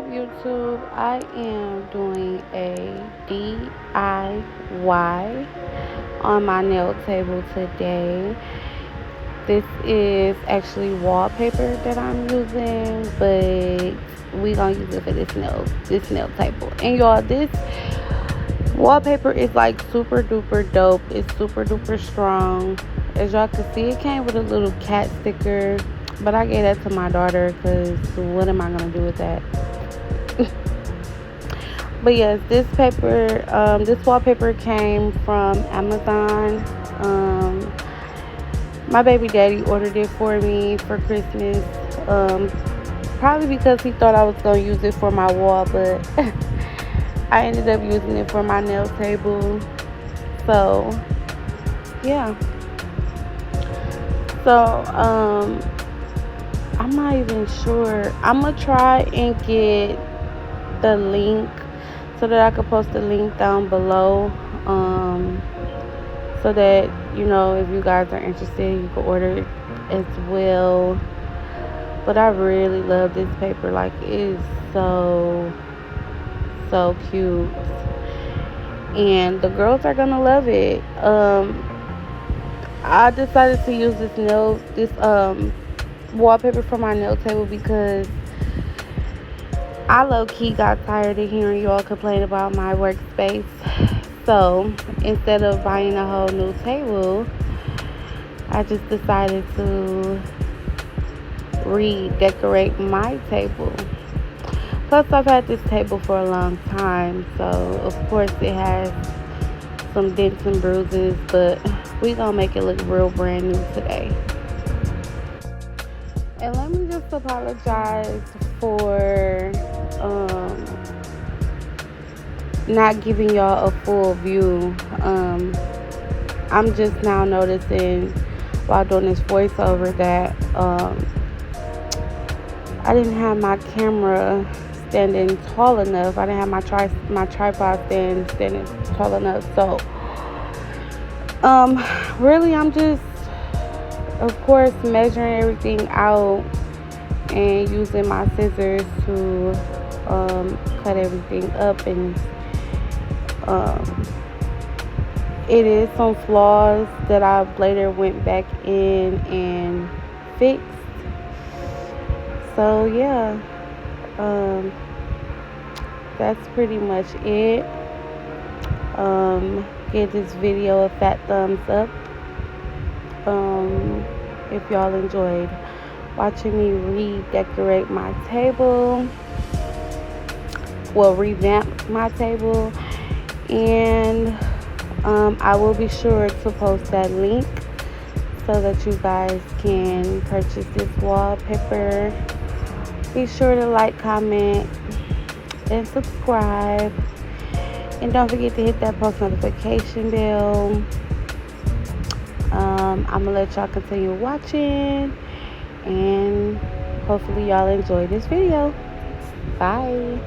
YouTube? I am doing a DIY on my nail table today. This is actually wallpaper that I'm using, but we gonna use it for this nail table. And y'all, this wallpaper is like super duper dope. It's super duper strong. As y'all can see, it came with a little cat sticker, but I gave that to my daughter because what am I gonna do with that? But yes, this wallpaper came from Amazon. My baby daddy ordered it for me for Christmas. Um, Probably because he thought I was gonna use it for my wall, but I ended up using it for my nail table. So yeah. So I'm not even sure. I'm gonna try and get the link so that I could post the link down below. So that if you guys are interested, you can order it as well. But I really love this paper. Like, it is so cute, and the girls are gonna love it. I decided to use this wallpaper for my nail table because I low-key got tired of hearing y'all complain about my workspace. So instead of buying a whole new table, I just decided to redecorate my table. Plus, I've had this table for a long time, so of course it has some dents and bruises, but we gonna make it look real brand new today. And let me just apologize for not giving y'all a full view. I'm just now noticing while doing this voiceover that I didn't have my camera standing tall enough. I didn't have my tripod standing tall enough. So really, I'm just, of course, measuring everything out and using my scissors to cut everything up. And it is some flaws that I later went back in and fixed. So yeah, that's pretty much it. Give this video a fat thumbs up if y'all enjoyed watching me redecorate my table, well, revamp my table. And I will be sure to post that link so that you guys can purchase this wallpaper. Be sure to like, comment, and subscribe. And don't forget to hit that post notification bell. I'm going to let y'all continue watching. And hopefully y'all enjoy this video. Bye.